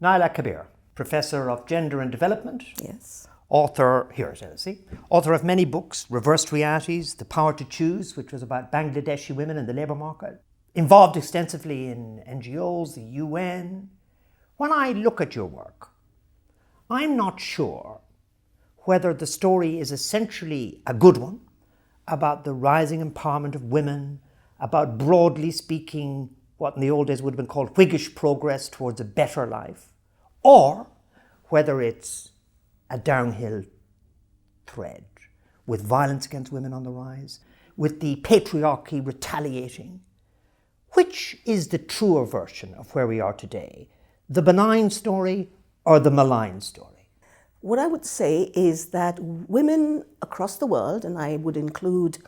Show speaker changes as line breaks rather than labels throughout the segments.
Naila Kabeer, Professor of Gender and Development.
Yes.
Author, here it is, see? Author of many books, Reversed Realities, The Power to Choose, which was about Bangladeshi women in the labour market. Involved extensively in NGOs, the UN. When I look at your work, I'm not sure whether the story is essentially a good one about the rising empowerment of women, about broadly speaking what in the old days would have been called Whiggish progress towards a better life, or whether it's a downhill thread with violence against women on the rise, with the patriarchy retaliating. Which is the truer version of where we are today? The benign story or the malign story?
What I would say is that women across the world, and I would include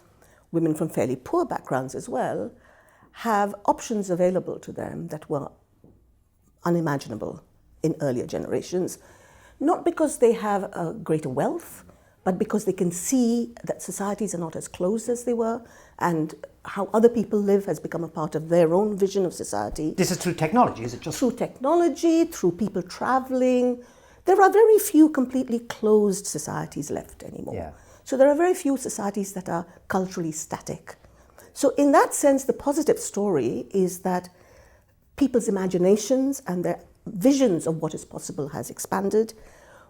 women from fairly poor backgrounds as well, have options available to them that were unimaginable in earlier generations, not because they have a greater wealth, but because they can see that societies are not as closed as they were, and how other people live has become a part of their own vision of society.
This is through technology, is it just?
Through technology, through people traveling. There are very few completely closed societies left anymore.
Yeah.
So there are very few societies that are culturally static. So in that sense, the positive story is that people's imaginations and their visions of what is possible has expanded.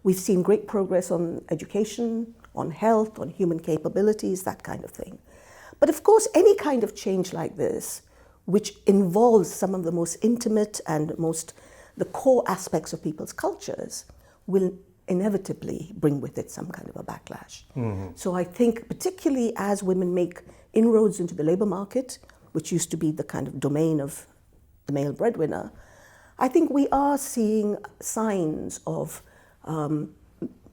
We've seen great progress on education, on health, on human capabilities, that kind of thing. But of course, any kind of change like this, which involves some of the most intimate and the core aspects of people's cultures, will inevitably bring with it some kind of a backlash. Mm-hmm. So I think particularly as women make inroads into the labour market, which used to be the kind of domain of the male breadwinner, I think we are seeing signs of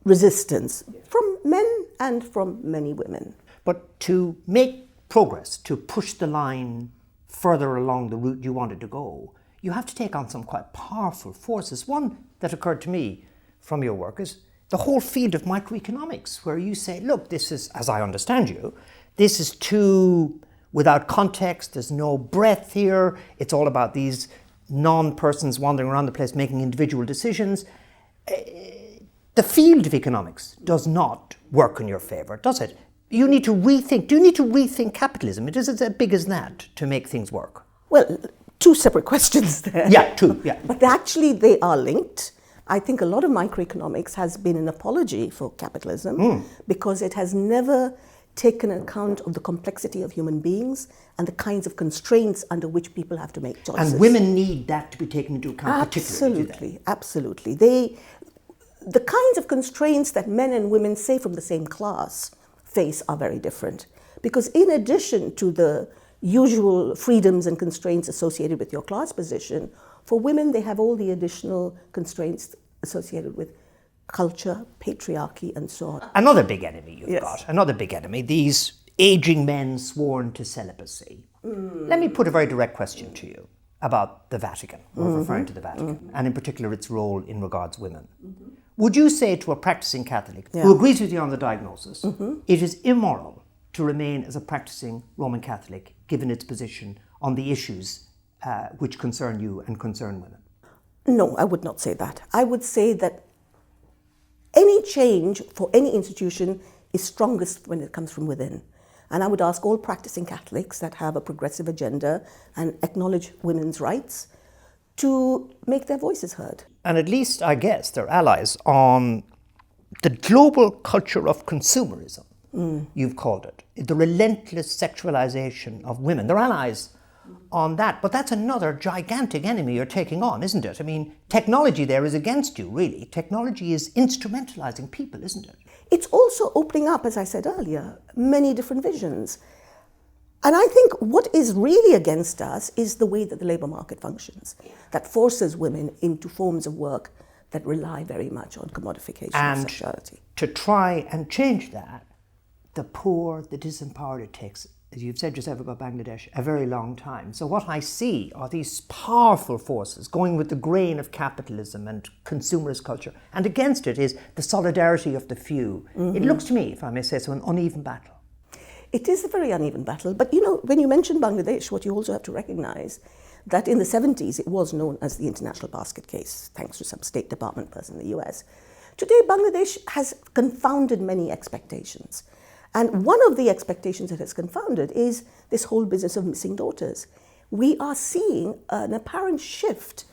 resistance from men and from many women.
But to make progress, to push the line further along the route you wanted to go, you have to take on some quite powerful forces. One that occurred to me from your work is the whole field of microeconomics, where you say, look, this is, as I understand you, this is too without context, there's no breadth here, it's all about these non-persons wandering around the place making individual decisions. The field of economics does not work in your favour, does it? Do you need to rethink capitalism? It is as big as that to make things work.
Well, two separate questions there.
Yeah, two, yeah.
But actually they are linked. I think a lot of microeconomics has been an apology for capitalism because it has never taken account of the complexity of human beings and the kinds of constraints under which people have to make choices.
And women need that to be taken into account particularly.
Absolutely, absolutely. The kinds of constraints that men and women, say from the same class, face are very different. Because in addition to the usual freedoms and constraints associated with your class position, for women they have all the additional constraints associated with culture, patriarchy, and so on.
Another big enemy you've
Yes.
got, another big enemy, these aging men sworn to celibacy. Let me put a very direct question to you about the Vatican, or referring to the Vatican, and in particular its role in regards women. Would you say to a practicing Catholic who agrees with you on the diagnosis, it is immoral to remain as a practicing Roman Catholic given its position on the issues which concern you and concern women?
No, I would not say that. I would say that any change for any institution is strongest when it comes from within. And I would ask all practicing Catholics that have a progressive agenda and acknowledge women's rights to make their voices heard.
And at least, I guess, they're allies on the global culture of consumerism, you've called it, the relentless sexualization of women. They're allies on that, but that's another gigantic enemy you're taking on, isn't it? I mean, technology there is against you, really. Technology is instrumentalizing people, isn't it?
It's also opening up, as I said earlier, many different visions. And I think what is really against us is the way that the labour market functions, that forces women into forms of work that rely very much on commodification of sexuality.
To try and change that, the poor, the disempowered, it takes, as you've said yourself about Bangladesh, a very long time. So what I see are these powerful forces going with the grain of capitalism and consumerist culture, and against it is the solidarity of the few. It looks to me, if I may say so, an uneven battle.
It is a very uneven battle, but you know, when you mention Bangladesh, what you also have to recognize that in the 70s it was known as the International Basket Case, thanks to some State Department person in the US. Today, Bangladesh has confounded many expectations. And one of the expectations it has confounded is this whole business of missing daughters. We are seeing an apparent shift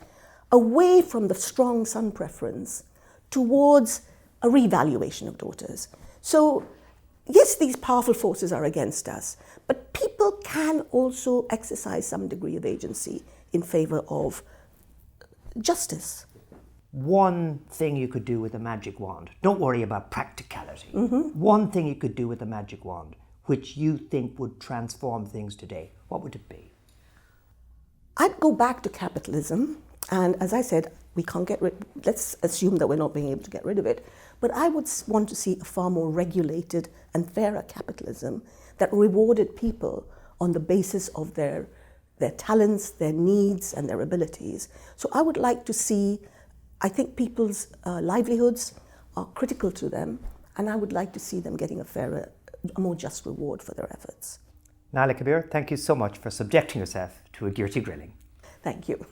away from the strong son preference towards a revaluation of daughters. So, yes, these powerful forces are against us, but people can also exercise some degree of agency in favor of justice.
One thing you could do with a magic wand, don't worry about practicality. One thing you could do with a magic wand, which you think would transform things today, what would it be?
I'd go back to capitalism, and as I said, we can't get rid, let's assume that we're not being able to get rid of it, but I would want to see a far more regulated and fairer capitalism that rewarded people on the basis of their talents, their needs, and their abilities. So I would like to see, I think people's livelihoods are critical to them, and I would like to see them getting a fairer, a more just reward for their efforts.
Naila Kabeer, thank you so much for subjecting yourself to a Gearty grilling.
Thank you.